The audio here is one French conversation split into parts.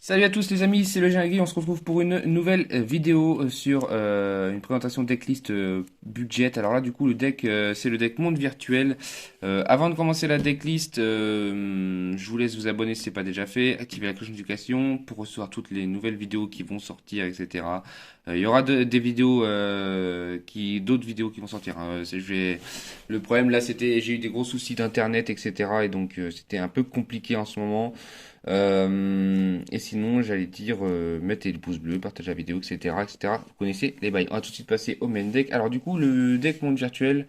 Salut à tous les amis, c'est le Gingui, on se retrouve pour une nouvelle vidéo sur une présentation de decklist budget. Alors là du coup le deck c'est le deck monde virtuel. Avant de commencer la decklist, je vous laisse vous abonner si ce n'est pas déjà fait, activer la cloche de notification pour recevoir toutes les nouvelles vidéos qui vont sortir, etc. Il y aura des vidéos d'autres vidéos qui vont sortir, hein. Le problème là c'était j'ai eu des gros soucis d'internet, etc. Et donc c'était un peu compliqué en ce moment. Et sinon, j'allais dire, mettez le pouce bleu, partagez la vidéo, etc., etc. Vous connaissez les bails. On va tout de suite passer au main deck. Alors du coup, le deck monde virtuel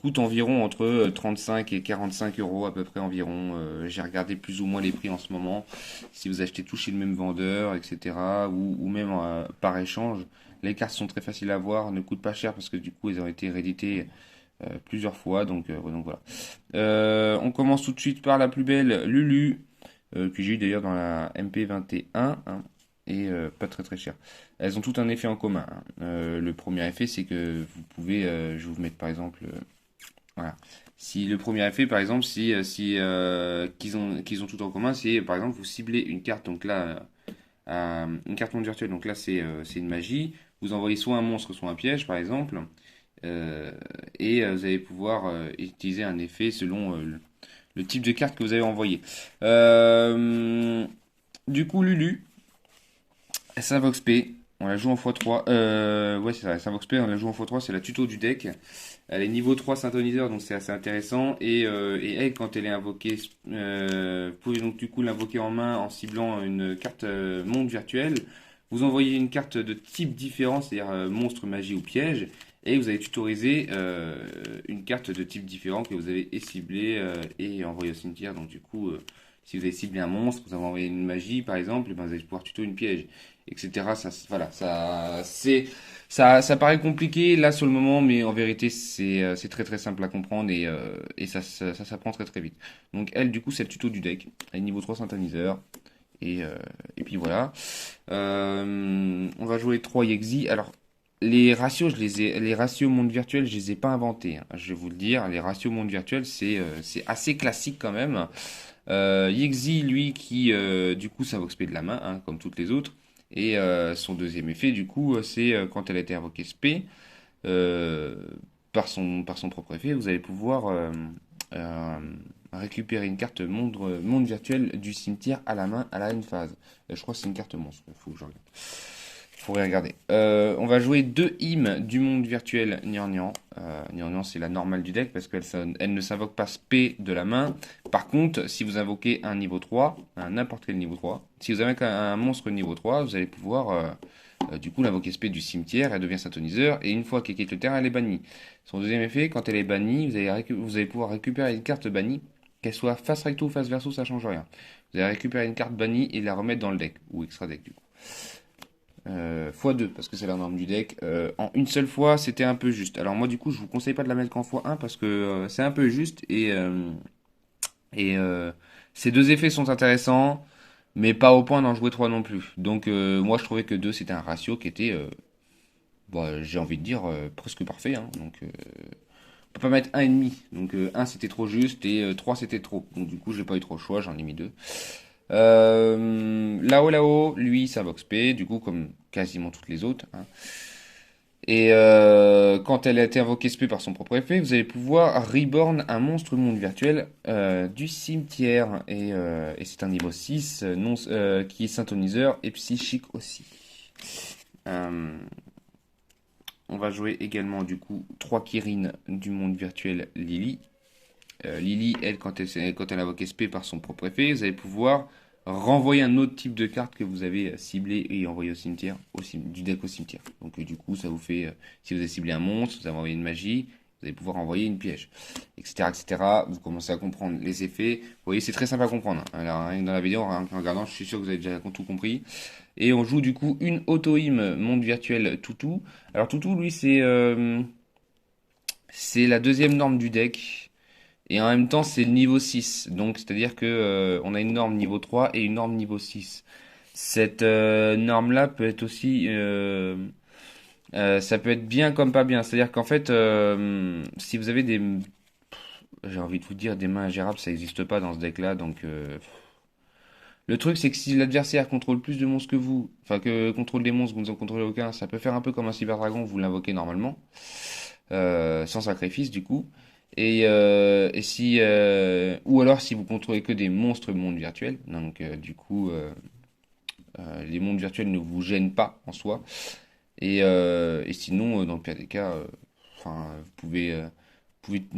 coûte environ entre 35 et 45 euros à peu près environ. J'ai regardé plus ou moins les prix en ce moment. Si vous achetez tout chez le même vendeur, etc., ou même par échange, les cartes sont très faciles à voir, ne coûtent pas cher parce que du coup, elles ont été rééditées plusieurs fois. Donc voilà. On commence tout de suite par la plus belle, Lulu que j'ai eu d'ailleurs dans la MP21, hein, et pas très très cher. Elles ont toutes un effet en commun, hein. Le premier effet, c'est que vous pouvez, je vais vous mettre par exemple, voilà. Si le premier effet, par exemple, si qu'ils ont tout en commun, c'est par exemple vous ciblez une carte, donc là, une carte monde virtuelle, donc là c'est une magie. Vous envoyez soit un monstre, soit un piège, par exemple, euh, et vous allez pouvoir utiliser un effet selon le type de carte que vous avez envoyé. Euh, du coup, Lulu, Savox P, on la joue en x3. Ouais, c'est ça, Savox P, on la joue en x3, c'est la tuto du deck. Elle est niveau 3 synthoniseur, donc c'est assez intéressant. Et elle, quand elle est invoquée, vous pouvez donc du coup l'invoquer en main en ciblant une carte monde virtuelle. Vous envoyez une carte de type différent, c'est-à-dire monstre, magie ou piège. Et vous allez tutoriser une carte de type différent que vous avez ciblée et envoyée au cimetière. Donc du coup, si vous avez ciblé un monstre, vous avez envoyé une magie par exemple, et ben, vous allez pouvoir tuto une piège, etc. Voilà, ça paraît compliqué là sur le moment, mais en vérité c'est très très simple à comprendre et ça s'apprend très très vite. Donc elle du coup c'est le tuto du deck, elle est niveau 3 synthoniseur et puis voilà. On va jouer 3 Yexi. Alors les ratios, les ratios monde virtuel, je les ai pas inventés, hein. Je vais vous le dire, les ratios monde virtuel c'est assez classique quand même. Yexi lui qui du coup s'invoque spé de la main, hein, comme toutes les autres. Et son deuxième effet, du coup, c'est quand elle a été invoquée spé, euh, par son propre effet, vous allez pouvoir euh, récupérer une carte monde virtuel du cimetière à la main à la end phase. Je crois que c'est une carte monstre, il faut que je regarde. Faudrait regarder. On va jouer deux hymnes du monde virtuel Nian. Nian, c'est la normale du deck parce elle ne s'invoque pas spé de la main. Par contre, si vous invoquez un niveau 3, n'importe quel niveau 3, si vous avez un monstre niveau 3, vous allez pouvoir du coup l'invoquer spé du cimetière, elle devient synthoniseur, et une fois qu'elle quitte le terrain, elle est bannie. Son deuxième effet, quand elle est bannie, vous allez pouvoir récupérer une carte bannie, qu'elle soit face recto ou face verso, ça change rien. Vous allez récupérer une carte bannie et la remettre dans le deck, ou extra deck du coup. x2 parce que c'est la norme du deck. En une seule fois, c'était un peu juste. Alors moi du coup, je vous conseille pas de la mettre qu'en x1 parce que c'est un peu juste et ces deux effets sont intéressants, mais pas au point d'en jouer 3 non plus. Donc moi je trouvais que 2 c'était un ratio qui était, j'ai envie de dire, presque parfait, hein. Donc on peut pas mettre 1,5. Donc 1 c'était trop juste et 3 c'était trop. Donc du coup j'ai pas eu trop le choix, j'en ai mis 2. Là-haut, lui, ça Vox P, du coup, comme quasiment toutes les autres, hein. Et quand elle a été invoquée SP par son propre effet, vous allez pouvoir reborn un monstre monde virtuel du cimetière. Et c'est un niveau 6 non, qui est synthoniseur et psychique aussi. Euh, on va jouer également du coup 3 Kirin du monde virtuel Lily. Lily, elle, quand elle invoque SP par son propre effet, vous allez pouvoir renvoyer un autre type de carte que vous avez ciblé et envoyé au cimetière, du deck au cimetière. Donc du coup, ça vous fait, si vous avez ciblé un monstre, vous avez envoyé une magie, vous allez pouvoir envoyer une piège, etc., etc. Vous commencez à comprendre les effets. Vous voyez, c'est très simple à comprendre, hein. Alors, rien que dans la vidéo, en regardant, je suis sûr que vous avez déjà tout compris. Et on joue du coup une auto-hymne monde virtuel Toutou. Alors Toutou, lui, c'est la deuxième norme du deck. Et en même temps, c'est le niveau 6. Donc, c'est-à-dire que on a une norme niveau 3 et une norme niveau 6. Cette norme-là peut être aussi... ça peut être bien comme pas bien. C'est-à-dire qu'en fait, si vous avez des... J'ai envie de vous dire, des mains ingérables, ça n'existe pas dans ce deck-là. Donc, Le truc, c'est que si l'adversaire contrôle plus de monstres que vous, enfin que contrôle des monstres, vous n'en contrôlez aucun, ça peut faire un peu comme un cyber dragon, vous l'invoquez normalement, sans sacrifice du coup. Et si, ou alors si vous contrôlez que des monstres monde virtuels, donc du coup, les mondes virtuels ne vous gênent pas en soi. Et sinon, dans le pire des cas, enfin, vous pouvez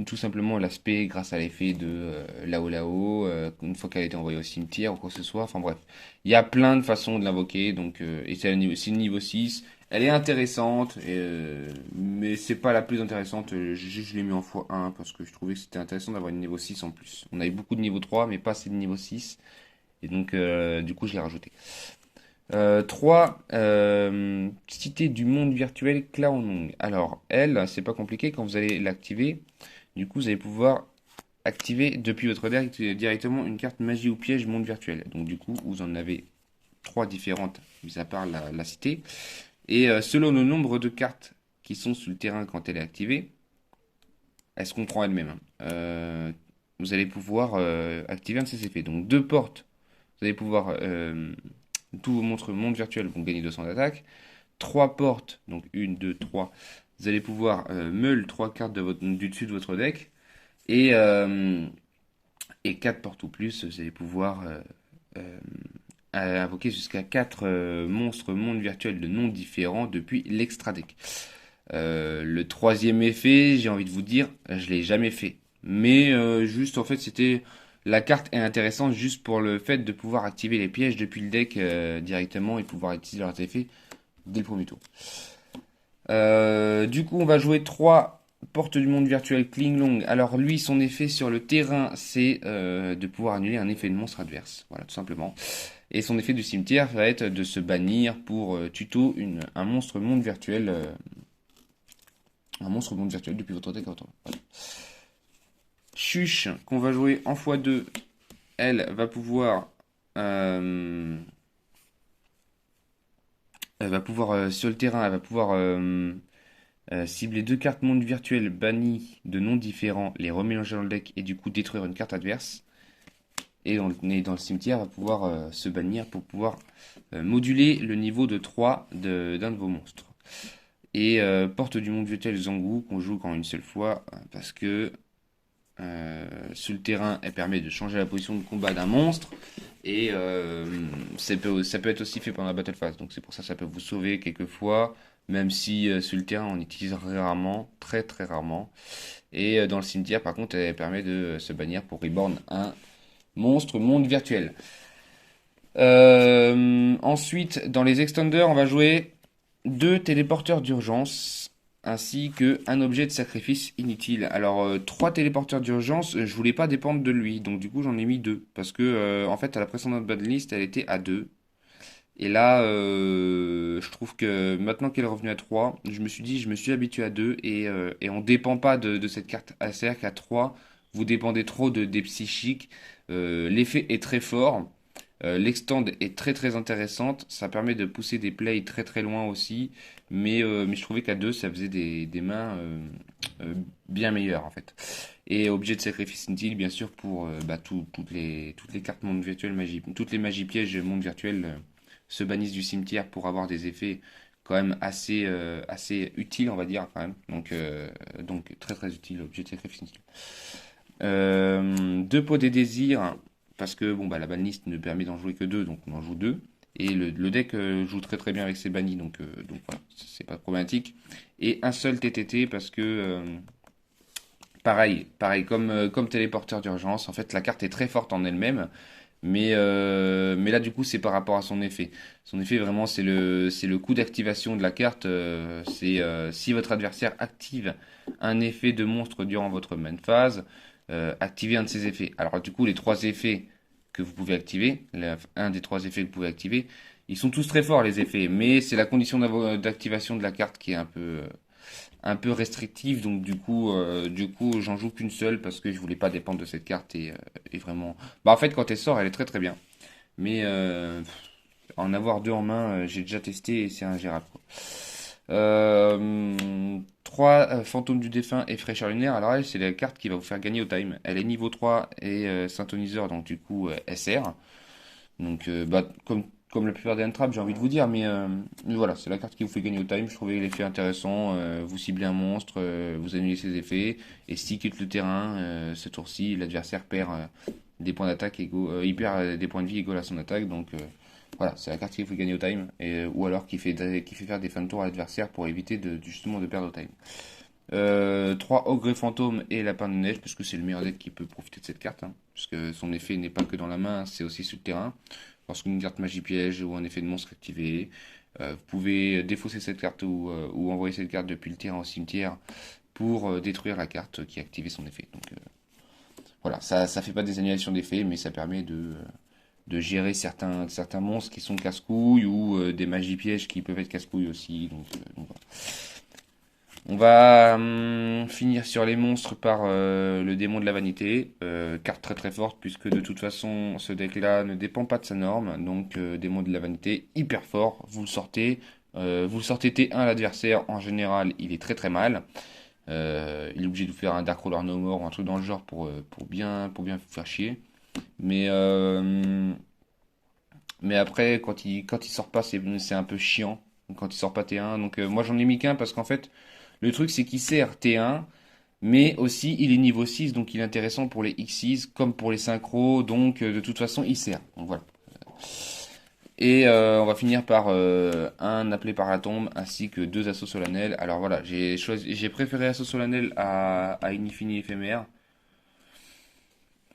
tout simplement l'aspect grâce à l'effet de là-haut, une fois qu'elle a été envoyée au cimetière ou quoi que ce soit. Enfin bref, il y a plein de façons de l'invoquer. Donc, et c'est le niveau 6. Elle est intéressante, mais c'est pas la plus intéressante. Je l'ai mis en x1 parce que je trouvais que c'était intéressant d'avoir une niveau 6 en plus. On avait beaucoup de niveau 3, mais pas assez de niveau 6. Et donc, du coup, je l'ai rajouté. 3. Cité du monde virtuel Clownong. Alors, elle, c'est pas compliqué. Quand vous allez l'activer, du coup, vous allez pouvoir activer depuis votre deck directement une carte magie ou piège monde virtuel. Donc, du coup, vous en avez 3 différentes, mis à part la cité. Et selon le nombre de cartes qui sont sur le terrain quand elle est activée, elle se comprend elle-même, hein. Vous allez pouvoir activer un de ses effets. Donc, deux portes, vous allez pouvoir tous vos monstres monde virtuel vont gagner 200 d'attaque. 3 portes, donc une 2 3. Vous allez pouvoir meule 3 cartes du dessus de votre deck. Et, euh, et 4 portes ou plus, vous allez pouvoir euh, invoquer jusqu'à 4 monstres monde virtuels de noms différents depuis l'extra deck. Le troisième effet, j'ai envie de vous dire, je l'ai jamais fait. Mais juste en fait, c'était la carte est intéressante juste pour le fait de pouvoir activer les pièges depuis le deck directement et pouvoir utiliser leurs effets dès le premier tour. Du coup, on va jouer 3 portes du monde virtuel Klinglong. Alors lui, son effet sur le terrain, c'est de pouvoir annuler un effet de monstre adverse. Voilà, tout simplement. Et son effet du cimetière va être de se bannir pour tuto un monstre monde virtuel. Un monstre monde virtuel depuis votre deck. Voilà. Chuche, qu'on va jouer en x2, elle va pouvoir sur le terrain, elle va pouvoir cibler 2 cartes monde virtuelles bannies de noms différents, les remélanger dans le deck et du coup détruire une carte adverse. Et dans le cimetière, elle va pouvoir se bannir pour pouvoir moduler le niveau de 3 d'un de vos monstres. Et porte du monde virtuel Zangu qu'on joue qu'en une seule fois parce que sur le terrain, elle permet de changer la position de combat d'un monstre. Et ça peut être aussi fait pendant la battle phase. Donc c'est pour ça que ça peut vous sauver quelquefois. Même si sur le terrain, on utilise rarement, très très rarement. Et dans le cimetière, par contre, elle permet de se bannir pour reborn un monstre monde virtuel. Ensuite, dans les extenders, on va jouer 2 téléporteurs d'urgence ainsi que un objet de sacrifice inutile. Alors, 3 téléporteurs d'urgence, je voulais pas dépendre de lui, donc du coup j'en ai mis 2 parce que en fait à la précédente banlist elle était à 2. Et là, je trouve que maintenant qu'elle est revenue à 3, je me suis dit, je me suis habitué à 2 et on dépend pas de cette carte. C'est-à-dire qu'à 3, vous dépendez trop des psychiques. L'effet est très fort. L'extend est très très intéressante. Ça permet de pousser des plays très très loin aussi. Mais je trouvais qu'à 2, ça faisait des mains bien meilleures en fait. Et objet de sacrifice inutile, bien sûr, pour toutes les cartes monde virtuel magie, toutes les magies pièges monde virtuel se bannissent du cimetière pour avoir des effets quand même assez utiles, on va dire, quand même. Donc très très utile, objet de sacrifice inutile. 2 pots des désirs, parce que bon, bah, la banlist ne permet d'en jouer que 2, donc on en joue 2. Et le deck joue très très bien avec ses bannis, donc voilà, c'est pas problématique. Et un seul TTT, parce que pareil comme téléporteur d'urgence, en fait la carte est très forte en elle-même, mais là, du coup, c'est par rapport à son effet. Son effet, vraiment, c'est le coup d'activation de la carte. C'est si votre adversaire active un effet de monstre durant votre main phase, activez un de ses effets. Alors, du coup, les 3 effets que vous pouvez activer, un des 3 effets que vous pouvez activer, ils sont tous très forts, les effets, mais c'est la condition d'activation de la carte qui est un peu restrictive, donc du coup j'en joue qu'une seule parce que je voulais pas dépendre de cette carte et vraiment. Bah en fait quand elle sort elle est très très bien, mais en avoir 2 en main j'ai déjà testé et c'est ingérable quoi. 3 fantômes du défunt et fraîcheur lunaire. Alors elle c'est la carte qui va vous faire gagner au time. Elle est niveau 3 et synthoniseur donc du coup SR. Donc, comme la plupart des hand-traps, j'ai envie de vous dire, mais voilà, c'est la carte qui vous fait gagner au time. Je trouvais l'effet intéressant. Vous ciblez un monstre, vous annulez ses effets, et s'il quitte le terrain, ce tour-ci, l'adversaire perd des points d'attaque égaux, il perd des points de vie égaux à son attaque. Donc, voilà, c'est la carte qui vous fait gagner au time, ou alors qui fait faire des fins de tour à l'adversaire pour éviter justement de perdre au time. 3 ogres fantômes et lapin de neige, parce que c'est le meilleur deck qui peut profiter de cette carte, hein, parce que son effet n'est pas que dans la main, c'est aussi sur le terrain. Lorsqu'une carte magie piège ou un effet de monstre activé, vous pouvez défausser cette carte ou envoyer cette carte depuis le terrain au cimetière pour détruire la carte qui a activé son effet. Donc voilà, ça fait pas des annulations d'effets, mais ça permet de gérer certains monstres qui sont casse-couilles ou des magies pièges qui peuvent être casse-couilles aussi. Donc voilà. On va finir sur les monstres par le démon de la vanité, carte très très forte puisque de toute façon ce deck là ne dépend pas de sa norme, donc démon de la vanité hyper fort, vous le sortez T1 à l'adversaire, en général il est très très mal. Il est obligé de vous faire un Dark Roller No More ou un truc dans le genre pour bien vous faire chier. Mais, euh, mais après quand il sort pas c'est un peu chiant quand il sort pas T1, donc moi j'en ai mis qu'un parce qu'en fait le truc, c'est qu'il sert T1, mais aussi il est niveau 6, donc il est intéressant pour les X6 comme pour les synchros, donc de toute façon il sert. Donc voilà. Et on va finir par un appelé par la tombe ainsi que 2 assauts solennels. Alors voilà, j'ai préféré assaut solennel à Inifini éphémère.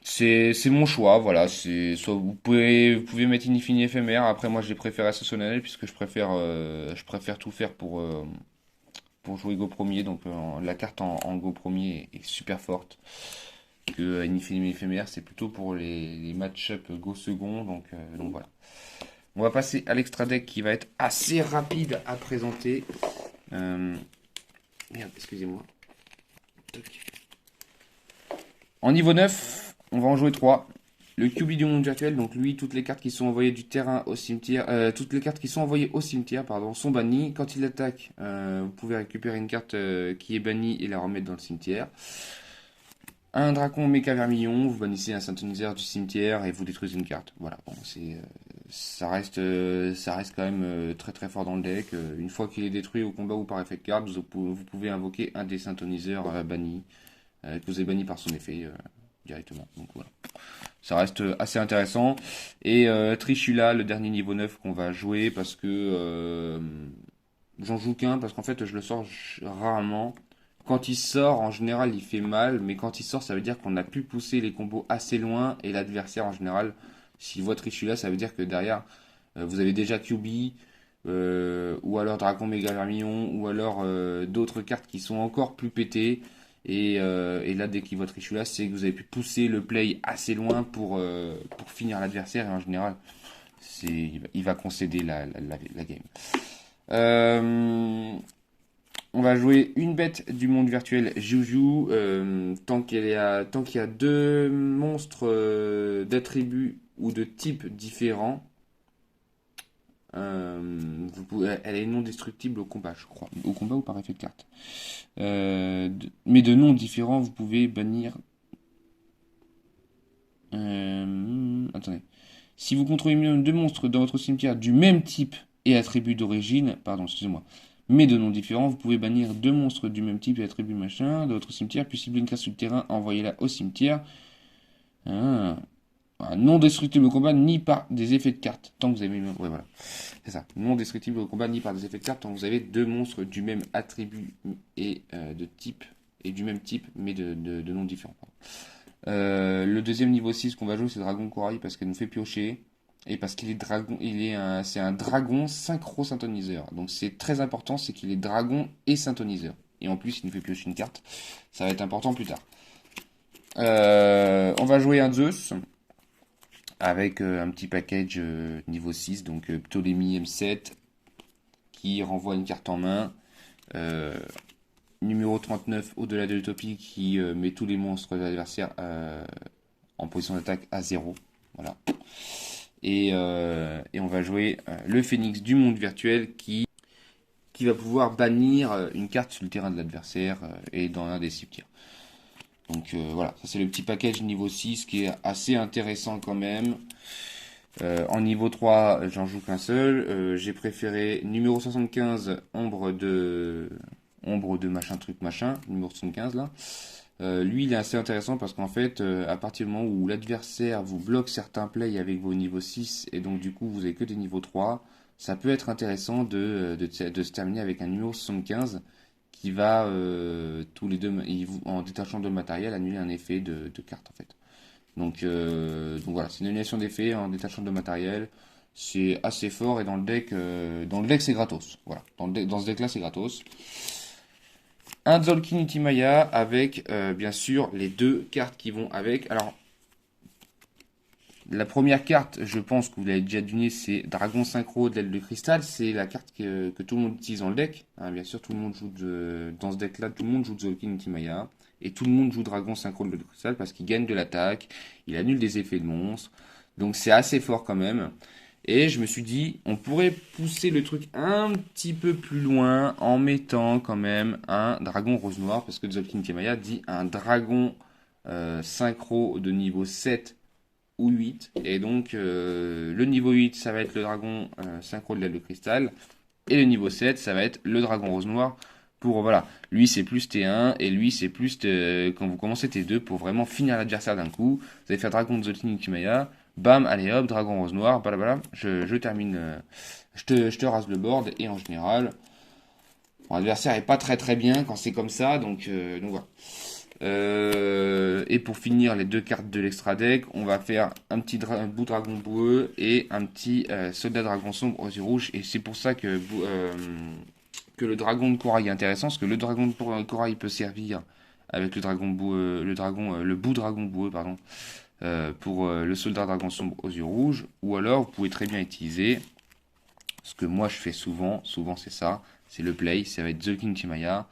C'est mon choix, voilà. C'est soit vous pouvez mettre Inifini éphémère. Après moi j'ai préféré assaut solennel puisque je préfère tout faire pour jouer Go premier. Donc la carte en Go premier est super forte. Que Infinity éphémère, c'est plutôt pour les match-up Go second. Donc voilà. On va passer à l'extra deck qui va être assez rapide à présenter. Euh, Merde, excusez-moi. En niveau 9, on va en jouer 3. Le QB du monde virtuel, donc lui, toutes les cartes qui sont envoyées du terrain au cimetière, toutes les cartes qui sont envoyées au cimetière, pardon, sont bannies. Quand il attaque, vous pouvez récupérer une carte qui est bannie et la remettre dans le cimetière. Un dracon méca vermillon, vous bannissez un synthoniseur du cimetière et vous détruisez une carte. Voilà, bon, ça reste quand même très très fort dans le deck. Une fois qu'il est détruit au combat ou par effet de carte, vous pouvez invoquer un des synthoniseurs bannis, que vous avez banni par son effet directement. Donc voilà. Ça reste assez intéressant. Et Trishula, le dernier niveau 9 qu'on va jouer parce que j'en joue qu'un parce qu'en fait je le sors rarement. Quand il sort, en général, il fait mal, mais quand il sort, ça veut dire qu'on a pu pousser les combos assez loin et l'adversaire, en général, s'il voit Trishula, ça veut dire que derrière, vous avez déjà QB, ou alors Dragon Méga Vermillon, ou alors d'autres cartes qui sont encore plus pétées. Et là, dès qu'il voit Trishula, c'est que vous avez pu pousser le play assez loin pour finir l'adversaire. Et en général, il va concéder la game. Euh, on va jouer une bête du monde virtuel Juju. Tant qu'il y a deux monstres d'attributs ou de types différents, elle est non destructible au combat, je crois. Au combat ou par effet de carte. Mais de noms différents, vous pouvez bannir. Attendez. Si vous contrôlez minimum deux monstres dans votre cimetière du même type et attribut d'origine, pardon, excusez-moi, mais de noms différents, vous pouvez bannir deux monstres du même type et attribut machin de votre cimetière, puis cibler une carte sur le terrain, envoyez-la au cimetière. Ah. Non destructible au combat ni par des effets de cartes. Tant que vous avez. Ouais, voilà. C'est ça. Non destructible au combat ni par des effets de cartes. Tant que vous avez deux monstres du même attribut et de type. Et du même type, mais de noms différents. Le deuxième niveau 6 qu'on va jouer, c'est Dragon Corail parce qu'elle nous fait piocher. Et parce qu'il est dragon. C'est un dragon synchro synthoniseur. Donc c'est très important, c'est qu'il est dragon et synthoniseur. Et en plus, il nous fait piocher une carte. Ça va être important plus tard. On va jouer un Zeus avec un petit package niveau 6, donc Ptolémie M7, qui renvoie une carte en main. Numéro 39, au-delà de l'utopie, qui met tous les monstres de l'adversaire en position d'attaque à 0. Voilà. Et on va jouer le Phénix du monde virtuel qui va pouvoir bannir une carte sur le terrain de l'adversaire et dans un des cimetières. Donc voilà, ça c'est le petit package niveau 6 qui est assez intéressant quand même. En niveau 3, j'en joue qu'un seul. J'ai préféré numéro 75, ombre de machin truc machin, numéro 75 là. Lui, il est assez intéressant parce qu'en fait, à partir du moment où l'adversaire vous bloque certains plays avec vos niveaux 6 et donc du coup vous avez que des niveaux 3, ça peut être intéressant de se terminer avec un numéro 75 qui va, tous les deux, en détachant deux matériel, annuler un effet de carte en fait. Donc voilà, c'est une annulation d'effet en détachant de matériel. C'est assez fort et dans le deck c'est gratos. Voilà, dans ce deck là c'est gratos. Un Tzolk'in Utimaya avec bien sûr les deux cartes qui vont avec. Alors la première carte, je pense que vous l'avez déjà deviné, c'est Dragon Synchro de l'aile de cristal. C'est la carte que tout le monde utilise dans le deck. Hein, bien sûr, tout le monde joue dans ce deck-là, tout le monde joue Tzolk'in Utimaya. Et tout le monde joue Dragon Synchro de l'aile de cristal parce qu'il gagne de l'attaque, il annule des effets de monstres. Donc c'est assez fort quand même. Et je me suis dit, on pourrait pousser le truc un petit peu plus loin en mettant quand même un dragon rose noir, parce que Tzolk'in Utimaya dit un dragon synchro de niveau 7 ou 8. Et donc, le niveau 8, ça va être le dragon synchro de l'aile de cristal. Et le niveau 7, ça va être le dragon rose noir. Pour, voilà, lui c'est plus T1 et lui c'est plus quand vous commencez T2 pour vraiment finir l'adversaire d'un coup. Vous allez faire dragon de Tzolk'in Utimaya. Bam, allez hop, dragon rose noir. Voilà, je termine. Je te rase le board. Et en général, mon adversaire est pas très très bien quand c'est comme ça. Donc voilà. Et pour finir les deux cartes de l'extra deck, on va faire un petit bout dragon boueux et un petit soldat dragon sombre aux yeux rouges. Et c'est pour ça que le dragon de corail est intéressant, parce que le dragon de corail peut servir avec le dragon boueux, le bout dragon boueux, pardon, pour le soldat dragon sombre aux yeux rouges. Ou alors vous pouvez très bien utiliser ce que moi je fais souvent c'est ça, c'est le play, ça va être Tzolk'in Utimaya.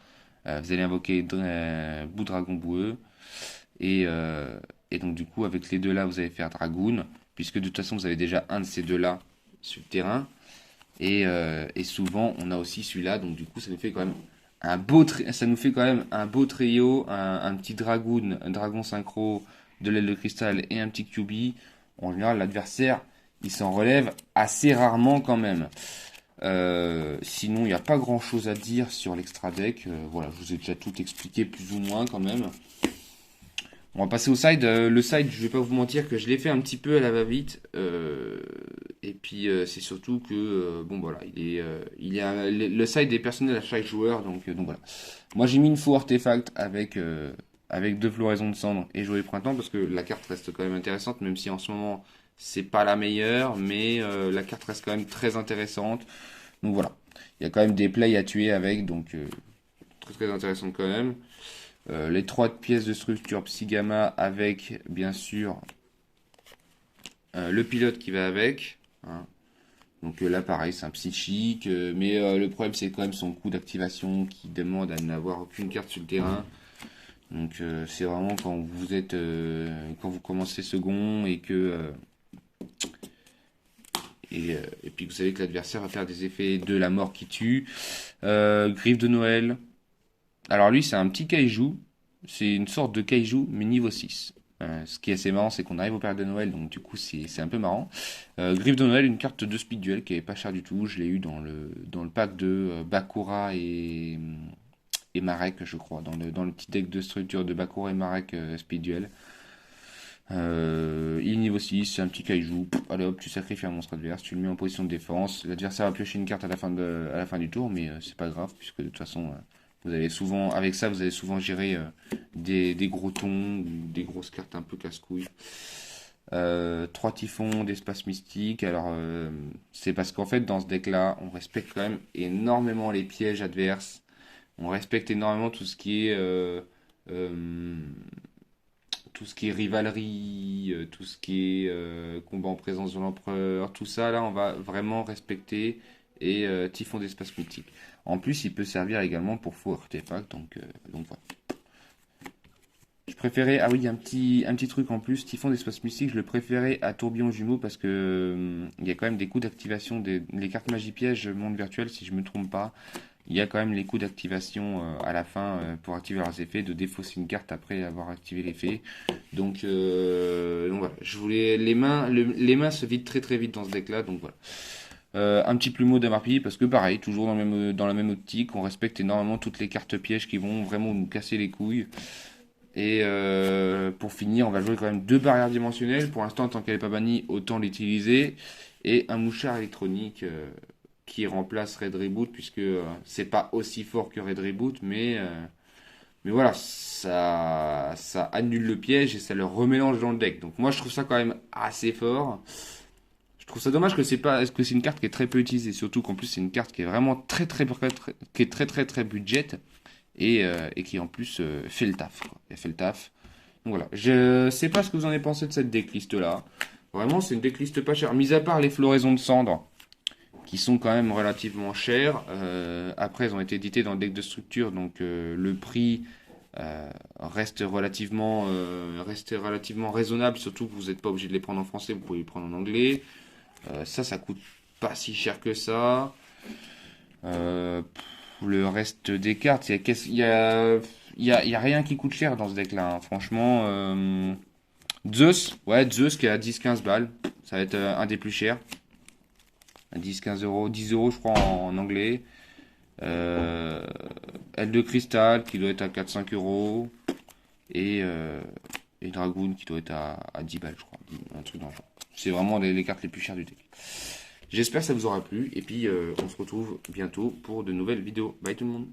Vous allez invoquer bout dragon boueux. Et donc du coup avec les deux là vous allez faire Dragoon, puisque de toute façon vous avez déjà un de ces deux là sur le terrain. Et souvent on a aussi celui-là, donc du coup ça nous fait quand même ça nous fait quand même un beau trio, un petit Dragoon, un dragon synchro de l'aile de cristal et un petit QB. En général l'adversaire il s'en relève assez rarement quand même. Sinon, il n'y a pas grand chose à dire sur l'extra deck. Voilà, je vous ai déjà tout expliqué plus ou moins quand même. On va passer au side. Le side, je vais pas vous mentir que je l'ai fait un petit peu à la va-vite. Et puis c'est surtout que bon voilà, le side est personnel à chaque joueur, donc voilà. Moi j'ai mis une faux artefact avec deux floraisons de cendres et jouer printemps parce que la carte reste quand même intéressante, même si en ce moment c'est pas la meilleure, mais la carte reste quand même très intéressante. Donc voilà, il y a quand même des plays à tuer avec, donc très très intéressant quand même. Les trois pièces de structure Psy-Gamma avec, bien sûr, le pilote qui va avec. Hein. Donc là, pareil, c'est un psychique, mais le problème, c'est quand même son coût d'activation qui demande à n'avoir aucune carte sur le terrain. Donc c'est vraiment quand vous commencez second et puis vous savez que l'adversaire va faire des effets de la mort qui tue. Griffe de Noël. Alors lui, c'est un petit kaiju. C'est une sorte de kaiju, mais niveau 6. Ce qui est assez marrant, c'est qu'on arrive au Père de Noël, donc du coup, c'est un peu marrant. Griffe de Noël, une carte de speed duel qui est pas chère du tout. Je l'ai eu dans le pack de Bakura et Marek, je crois. Dans le petit deck de structure de Bakura et Marek speed duel. Il est niveau 6, c'est un petit kaiju. Allez hop, tu sacrifies un monstre adverse, tu le mets en position de défense. L'adversaire va piocher une carte à la fin du tour, mais c'est pas grave, puisque de toute façon, avec ça, vous allez souvent gérer des gros tons ou des grosses cartes un peu casse-couilles. Trois typhons d'espace mystique. Alors, c'est parce qu'en fait, dans ce deck-là, on respecte quand même énormément les pièges adverses. On respecte énormément euh, tout ce qui est rivalerie, tout ce qui est combat en présence de l'empereur, tout ça là on va vraiment respecter et Typhon d'espace mythique. En plus il peut servir également pour faux artefact, donc voilà. Je préférais, ah oui, il y a un petit truc en plus, Typhon d'espace mystique, je le préférais à Tourbillon Jumeau parce que il y a quand même des coups d'activation les cartes magie piège monde virtuel si je me trompe pas. il y a quand même les coûts d'activation à la fin pour activer leurs effets, de défausser une carte après avoir activé l'effet. Donc voilà, je voulais les mains se vident très très vite dans ce deck là, donc voilà. Un petit plumeau d'Amarpi parce que pareil, toujours dans la même optique, on respecte énormément toutes les cartes pièges qui vont vraiment nous casser les couilles. Et pour finir, on va jouer quand même deux barrières dimensionnelles. Pour l'instant, tant qu'elle n'est pas bannie, autant l'utiliser. Et un mouchard électronique qui remplace Red Reboot, puisque c'est pas aussi fort que Red Reboot, mais voilà, ça annule le piège et ça le remélange dans le deck. Donc moi, je trouve ça quand même assez fort. Je trouve ça dommage que c'est pas, est-ce que c'est une carte qui est très peu utilisée, surtout qu'en plus c'est une carte qui est vraiment qui est très budget et qui en plus fait le taf, quoi. Elle fait le taf. Donc voilà, je sais pas ce que vous en avez pensé de cette decklist là. Vraiment, c'est une decklist pas chère, mis à part les floraisons de cendres qui sont quand même relativement chères. Après, elles ont été éditées dans le deck de structure, donc le prix reste relativement raisonnable, surtout que vous n'êtes pas obligé de les prendre en français, vous pouvez les prendre en anglais. Ça coûte pas si cher que ça. Le reste des cartes, il y a rien qui coûte cher dans ce deck-là, hein. Franchement, Zeus qui est à 10-15 balles. Ça va être un des plus chers. À 10-15 euros. 10 euros, je crois, en anglais. Aile de cristal qui doit être à 4-5 euros. Et, euh, et Dragoon qui doit être à 10 balles, je crois. Un truc dans le genre. C'est vraiment les cartes les plus chères du deck. J'espère que ça vous aura plu. Et puis, on se retrouve bientôt pour de nouvelles vidéos. Bye tout le monde.